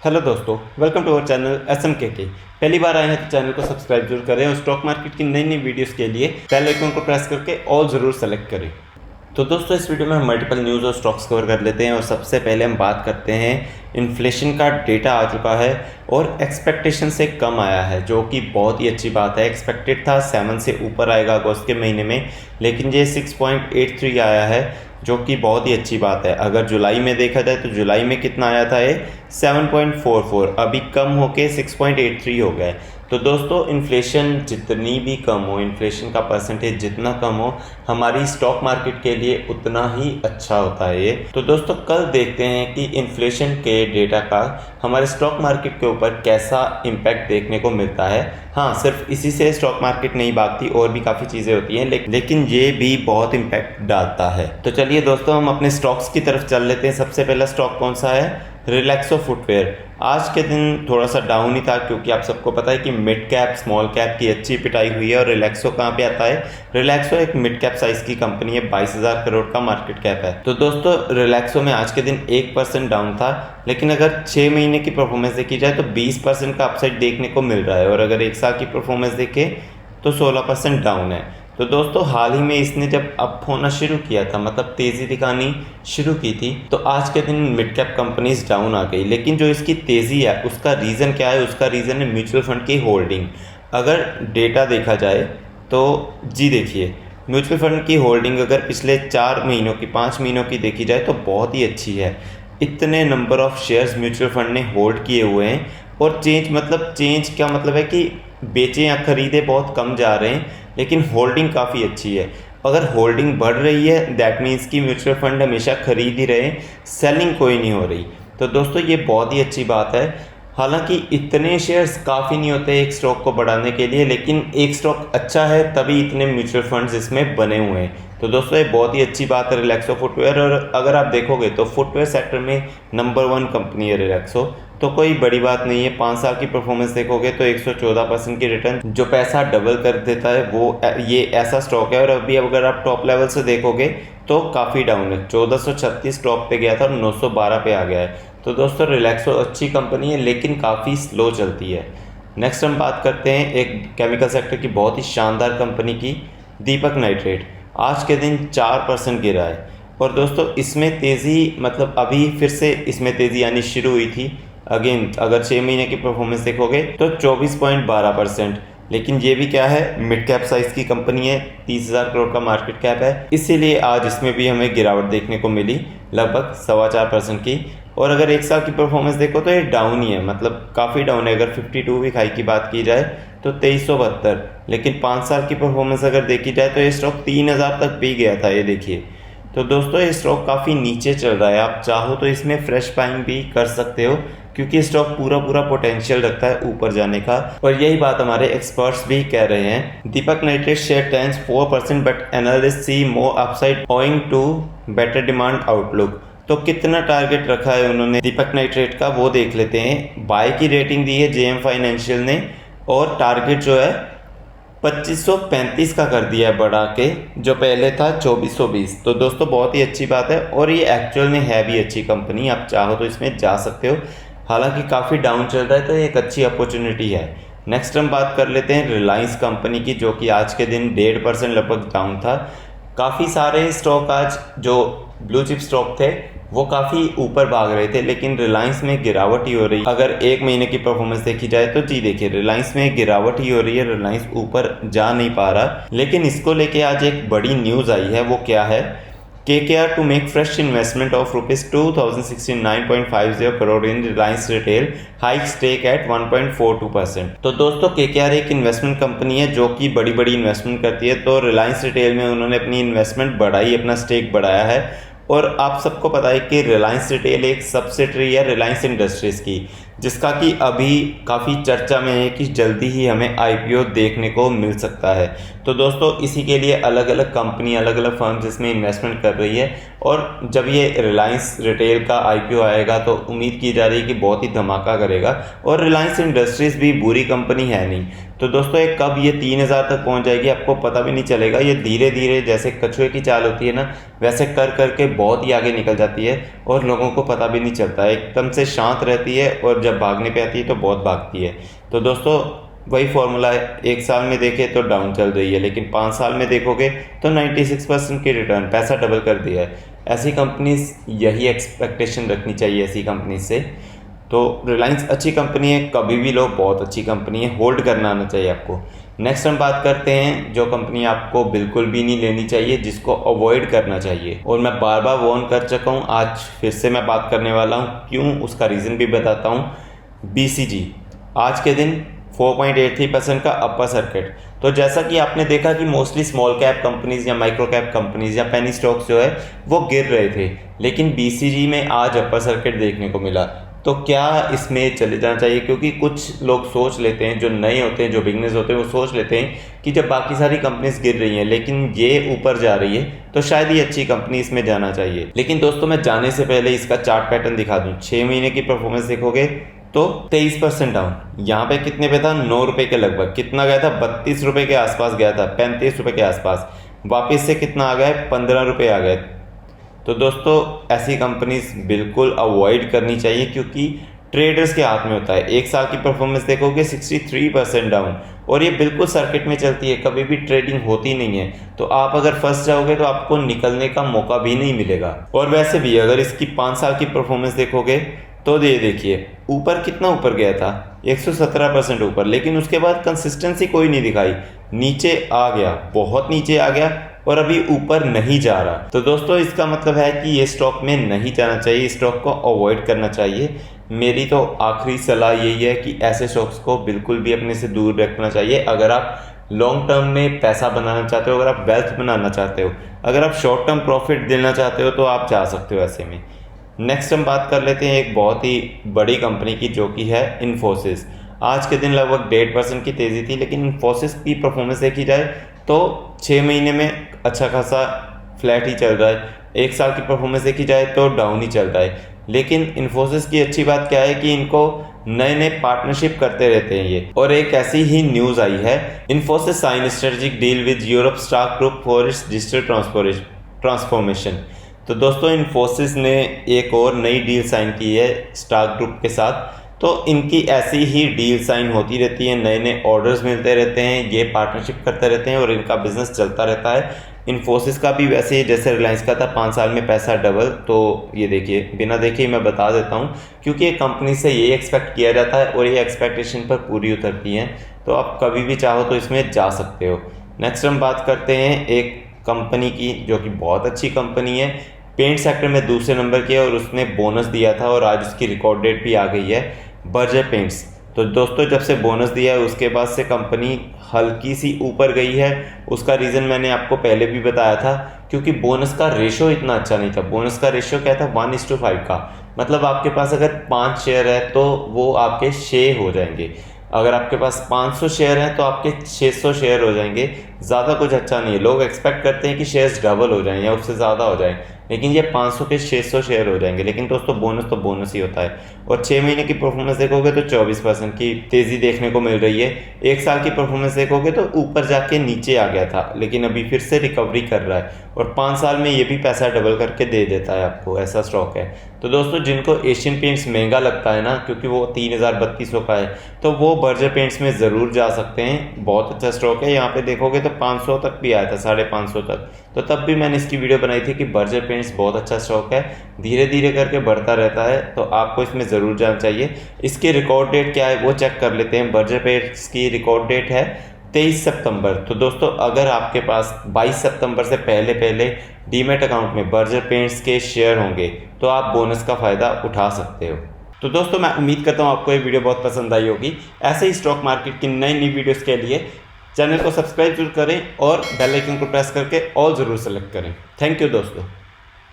Hello दोस्तों, welcome to our channel SMKK। पहली बार आए हैं तो चैनल को सब्सक्राइब जरूर करें और स्टॉक मार्केट की नई नई वीडियोस के लिए बेल आइकन को प्रेस करके ऑल ज़रूर सेलेक्ट करें। तो दोस्तों, इस वीडियो में हम मल्टीपल न्यूज़ और स्टॉक्स कवर कर लेते हैं और सबसे पहले हम बात करते हैं इन्फ्लेशन का डेटा आ चुका है और एक्सपेक्टेशन से कम आया है, जो कि बहुत ही अच्छी बात है। एक्सपेक्टेड था 7 से ऊपर आएगा अगस्त के महीने में, लेकिन ये 6.83 आया है, जो कि बहुत ही अच्छी बात है। अगर जुलाई में देखा जाए तो जुलाई में कितना आया था, ये 7.44, अभी कम होके 6.83 हो गया है। तो दोस्तों, इन्फ्लेशन जितनी भी कम हो, इन्फ्लेशन का परसेंटेज जितना कम हो, हमारी स्टॉक मार्केट के लिए उतना ही अच्छा होता है ये। तो दोस्तों, कल देखते हैं कि इन्फ्लेशन के डेटा का हमारे स्टॉक मार्केट के ऊपर कैसा इम्पैक्ट देखने को मिलता है। हाँ, सिर्फ इसी से स्टॉक मार्केट नहीं भागती, और भी काफ़ी चीज़ें होती हैं, लेकिन ये भी बहुत इम्पैक्ट डालता है। तो चलिए दोस्तों, हम अपने स्टॉक्स की तरफ चल लेते हैं। सबसे पहला स्टॉक कौन सा है? रिलैक्सो फुटवेयर। आज के दिन थोड़ा सा डाउन ही था, क्योंकि आप सबको पता है कि मिड कैप स्मॉल कैप की अच्छी पिटाई हुई है। और रिलैक्सो कहाँ पे आता है? रिलैक्सो एक मिड कैप साइज की कंपनी है, 22,000 करोड़ का मार्केट कैप है। तो दोस्तों, रिलैक्सो में आज के दिन 1% डाउन था, लेकिन अगर 6 महीने की परफॉर्मेंस देखी जाए तो 20% का अपसाइड देखने को मिल रहा है, और अगर 1 साल की परफॉर्मेंस देखें तो 16% डाउन है। तो दोस्तों, हाल ही में इसने जब अप होना शुरू किया था, मतलब तेज़ी दिखानी शुरू की थी, तो आज के दिन मिड कैप कंपनीज डाउन आ गई। लेकिन जो इसकी तेज़ी है उसका रीज़न क्या है? उसका रीज़न है म्यूचुअल फंड की होल्डिंग। अगर डेटा देखा जाए तो जी देखिए, म्यूचुअल फंड की होल्डिंग अगर पिछले 4 महीनों की 5 महीनों की देखी जाए तो बहुत ही अच्छी है। इतने number of shares mutual fund ने होल्ड किए हुए हैं, और चेंज क्या मतलब है कि बेचे या खरीदे बहुत कम जा रहे हैं, लेकिन होल्डिंग काफ़ी अच्छी है। अगर होल्डिंग बढ़ रही है, दैट मीन्स कि म्यूचुअल फंड हमेशा खरीद ही रहे, सेलिंग कोई नहीं हो रही। तो दोस्तों, ये बहुत ही अच्छी बात है। हालांकि इतने शेयर्स काफ़ी नहीं होते एक स्टॉक को बढ़ाने के लिए, लेकिन एक स्टॉक अच्छा है तभी इतने म्यूचुअल फंड्स इसमें बने हुए हैं। तो दोस्तों, ये बहुत ही अच्छी बात है रिलैक्सो फुटवेयर। और अगर आप देखोगे तो फुटवेयर सेक्टर में नंबर 1 कंपनी है रिलैक्सो, तो कोई बड़ी बात नहीं है। 5 साल की परफॉर्मेंस देखोगे तो 114% की रिटर्न, जो पैसा डबल कर देता है, वो ये ऐसा स्टॉक है। और अभी अगर आप टॉप लेवल से देखोगे तो काफ़ी डाउन है, 1436 टॉप पे गया था और 912 पे आ गया है। तो दोस्तों, रिलैक्सो अच्छी कंपनी है, लेकिन काफ़ी स्लो चलती है। नेक्स्ट हम बात करते हैं एक केमिकल सेक्टर की बहुत ही शानदार कंपनी की, दीपक नाइट्रेट। आज के दिन 4% गिरा है, और दोस्तों इसमें तेज़ी, मतलब अभी फिर से इसमें तेज़ी आनी शुरू हुई थी। अगेन अगर 6 महीने की परफॉर्मेंस देखोगे तो 24.12%। लेकिन ये भी क्या है, मिड कैप साइज की कंपनी है, 30,000 करोड़ का मार्केट कैप है, इसीलिए आज इसमें भी हमें गिरावट देखने को मिली, लगभग 4.25% की। और अगर 1 साल की परफॉर्मेंस देखो तो ये डाउन ही है, मतलब काफ़ी डाउन है। अगर 52 वीक हाई की बात की जाए तो 2372, लेकिन 5 साल की परफॉर्मेंस अगर देखी जाए तो ये स्टॉक 3,000 तक भी गया था, ये देखिए। तो दोस्तों, ये स्टॉक काफ़ी नीचे चल रहा है। आप चाहो तो इसमें फ्रेश बाइंग भी कर सकते हो, क्योंकि स्टॉक पूरा पोटेंशियल रखता है ऊपर जाने का, और यही बात हमारे एक्सपर्ट्स भी कह रहे हैं। Deepak Nitrite share tanks 4%, but analyst see more upside owing to better demand outlook. तो कितना टारगेट रखा है उन्होंने दीपक नाइट्रेट का, वो देख लेते हैं। बाय की रेटिंग दी है JM फाइनेंशियल ने, और टारगेट जो है 2535 का कर दिया है बढ़ा के, जो पहले था 2420। तो दोस्तों, बहुत ही अच्छी बात है, और ये एक्चुअल में है भी अच्छी कंपनी, आप चाहो तो इसमें जा सकते हो। हालांकि काफ़ी डाउन चल रहा है, तो ये एक अच्छी अपॉर्चुनिटी है। नेक्स्ट हम बात कर लेते हैं रिलायंस कंपनी की, जो कि आज के दिन 1.5% लगभग डाउन था। काफ़ी सारे स्टॉक आज जो ब्लू चिप स्टॉक थे वो काफ़ी ऊपर भाग रहे थे, लेकिन रिलायंस में गिरावट ही हो रही है। अगर 1 महीने की परफॉर्मेंस देखी जाए तो जी देखिए, रिलायंस में गिरावट ही हो रही है, रिलायंस ऊपर जा नहीं पा रहा। लेकिन इसको लेके आज एक बड़ी न्यूज़ आई है, वो क्या है? KKR to make fresh investment of ₹2069.50 crore in Reliance Retail, hike stake at 1.42%। तो दोस्तों, KKR एक इन्वेस्टमेंट कंपनी है जो कि बड़ी बड़ी इन्वेस्टमेंट करती है। तो रिलायंस रिटेल में उन्होंने अपनी इन्वेस्टमेंट बढ़ाई, अपना स्टेक बढ़ाया है। और आप सबको पता है कि रिलायंस रिटेल एक सब्सिडरी है रिलायंस इंडस्ट्रीज़ की, जिसका कि अभी काफ़ी चर्चा में है कि जल्दी ही हमें IPO देखने को मिल सकता है। तो दोस्तों, इसी के लिए अलग अलग कंपनी, अलग अलग फर्म्स इसमें इन्वेस्टमेंट कर रही है। और जब ये रिलायंस रिटेल का IPO आएगा तो उम्मीद की जा रही है कि बहुत ही धमाका करेगा। और रिलायंस इंडस्ट्रीज़ भी बुरी कंपनी है नहीं। तो दोस्तों ये कब ये 3000 तक पहुंच जाएगी आपको पता भी नहीं चलेगा। ये धीरे धीरे जैसे कछुए की चाल होती है ना, वैसे कर करके बहुत ही आगे निकल जाती है और लोगों को पता भी नहीं चलता है। एकदम से शांत रहती है और जब भागने पे आती है तो बहुत भागती है। तो दोस्तों वही फॉर्मूला है, 1 साल में देखें तो डाउन चल रही है, लेकिन 5 साल में देखोगे तो 96% की रिटर्न, पैसा डबल कर दिया है। ऐसी कंपनीज यही एक्सपेक्टेशन रखनी चाहिए ऐसी कंपनी से। तो रिलायंस अच्छी कंपनी है, कभी भी लो, बहुत अच्छी कंपनी है, होल्ड करना आना चाहिए आपको। नेक्स्ट हम बात करते हैं जो कंपनी आपको बिल्कुल भी नहीं लेनी चाहिए, जिसको अवॉइड करना चाहिए। और मैं बार बार वार्न कर चुका हूँ, आज फिर से मैं बात करने वाला हूँ, क्यों उसका रीज़न भी बताता हूँ। BCG आज के दिन 4.83% का अपर सर्किट। तो जैसा कि आपने देखा कि मोस्टली स्मॉल कैप कंपनीज या माइक्रो कैप कंपनीज या पेनी स्टॉक्स जो है वो गिर रहे थे, लेकिन BCG में आज अपर सर्किट देखने को मिला। तो क्या इसमें चले जाना चाहिए? क्योंकि कुछ लोग सोच लेते हैं, जो नए होते हैं, जो बिगनर्स होते हैं, वो सोच लेते हैं कि जब बाकी सारी कंपनीज गिर रही हैं लेकिन ये ऊपर जा रही है तो शायद ये अच्छी कंपनी, इसमें जाना चाहिए। लेकिन दोस्तों मैं जाने से पहले इसका चार्ट पैटर्न दिखा दूं। 6 महीने की परफॉर्मेंस देखोगे तो 23% डाउन। यहाँ पे कितने पे था? 9 रुपये के लगभग। कितना गया था? 32 रुपये के आसपास गया था, 35 रुपये के आसपास। वापस से कितना आ गया है? 15 रुपये आ गए। तो दोस्तों ऐसी कंपनीज बिल्कुल अवॉइड करनी चाहिए, क्योंकि ट्रेडर्स के हाथ में होता है। 1 साल की परफॉर्मेंस देखोगे 63% डाउन, और ये बिल्कुल सर्किट में चलती है, कभी भी ट्रेडिंग होती नहीं है। तो आप अगर फंस जाओगे तो आपको निकलने का मौका भी नहीं मिलेगा। और वैसे भी अगर इसकी 5 साल की परफॉर्मेंस देखोगे तो ये देखिए ऊपर कितना ऊपर गया था, 117% ऊपर, लेकिन उसके बाद कंसिस्टेंसी कोई नहीं दिखाई, नीचे आ गया, बहुत नीचे आ गया और अभी ऊपर नहीं जा रहा। तो दोस्तों इसका मतलब है कि ये स्टॉक में नहीं जाना चाहिए, स्टॉक को अवॉइड करना चाहिए। मेरी तो आखिरी सलाह यही है कि ऐसे स्टॉक्स को बिल्कुल भी अपने से दूर रखना चाहिए। अगर आप लॉन्ग टर्म में पैसा बनाना चाहते हो, अगर आप वेल्थ बनाना चाहते हो, अगर आप शॉर्ट टर्म प्रॉफिट देना चाहते हो तो आप जा सकते हो ऐसे में। नेक्स्ट हम बात कर लेते हैं एक बहुत ही बड़ी कंपनी की, जो कि है इन्फोसिस। आज के दिन लगभग 1.5% की तेज़ी थी, लेकिन इन्फोसिस की परफॉर्मेंस देखी जाए तो 6 महीने में अच्छा खासा फ्लैट ही चल रहा है। 1 साल की परफॉर्मेंस देखी जाए तो डाउन ही चल रहा है। लेकिन इन्फोसिस की अच्छी बात क्या है कि इनको नए नए पार्टनरशिप करते रहते हैं ये। और एक ऐसी ही न्यूज़ आई है, Infosys sign strategic deal with Europe stock group for its digital transformation. तो दोस्तों इन्फोसिस ने एक और नई डील साइन की है स्टॉक ग्रुप के साथ। तो इनकी ऐसी ही डील साइन होती रहती है, नए नए ऑर्डर्स मिलते रहते हैं, ये पार्टनरशिप करते रहते हैं और इनका बिजनेस चलता रहता है। इन्फोसिस का भी वैसे ही जैसे रिलायंस का था, 5 साल में पैसा डबल। तो ये देखिए, बिना देखे ही मैं बता देता हूँ, क्योंकि एक कंपनी से ये एक्सपेक्ट किया जाता है और ये एक्सपेक्टेशन पर पूरी उतरती हैं। तो आप कभी भी चाहो तो इसमें जा सकते हो। नेक्स्ट हम बात करते हैं एक कंपनी की जो कि बहुत अच्छी कंपनी है, पेंट सेक्टर में दूसरे नंबर की है और उसने बोनस दिया था और आज उसकी रिकॉर्ड डेट भी आ गई है, बर्जर पेंट्स। तो दोस्तों जब से बोनस दिया है उसके बाद से कंपनी हल्की सी ऊपर गई है। उसका रीज़न मैंने आपको पहले भी बताया था, क्योंकि बोनस का रेशो इतना अच्छा नहीं था। बोनस का रेशो क्या था? 1:5 का। मतलब आपके पास अगर 5 शेयर है तो वो आपके 6 हो जाएंगे। अगर आपके पास 500 शेयर हैं तो आपके 600 शेयर हो जाएंगे। ज़्यादा कुछ अच्छा नहीं है। लोग एक्सपेक्ट करते हैं कि शेयर्स डबल हो जाएं या उससे ज़्यादा हो जाए, लेकिन ये 500 के 600 शेयर हो जाएंगे। लेकिन दोस्तों बोनस तो बोनस ही होता है। और 6 महीने की परफॉर्मेंस देखोगे तो 24% की तेज़ी देखने को मिल रही है। 1 साल की परफॉर्मेंस देखोगे तो ऊपर जाके नीचे आ गया था, लेकिन अभी फिर से रिकवरी कर रहा है और 5 साल में ये भी पैसा डबल करके दे देता है आपको, ऐसा स्टॉक है। तो दोस्तों जिनको एशियन पेंट्स महंगा लगता है ना, क्योंकि वो 3000-3200 का है, तो वो बर्जर पेंट्स में ज़रूर जा सकते हैं। बहुत अच्छा स्टॉक है। यहाँ पे देखोगे तो 500 तक भी आया था, 550 तक। तो तब भी मैंने इसकी वीडियो बनाई थी कि बर्जर पेंट्स बहुत अच्छा स्टॉक है, धीरे धीरे करके बढ़ता रहता है, तो आपको इसमें ज़रूर जाना चाहिए। इसकी रिकॉर्ड डेट क्या है वो चेक कर लेते हैं। बर्जर पेंट्स की रिकॉर्ड डेट है 23 सितंबर। तो दोस्तों अगर आपके पास 22 सितंबर से पहले डीमैट अकाउंट में बर्जर पेंट्स के शेयर होंगे तो आप बोनस का फ़ायदा उठा सकते हो। तो दोस्तों मैं उम्मीद करता हूँ आपको ये वीडियो बहुत पसंद आई होगी। ऐसे ही स्टॉक मार्केट की नई वीडियोज़ के लिए चैनल को सब्सक्राइब जरूर करें और बेल आइकन को प्रेस करके ऑल ज़रूर सेलेक्ट करें। थैंक यू दोस्तों।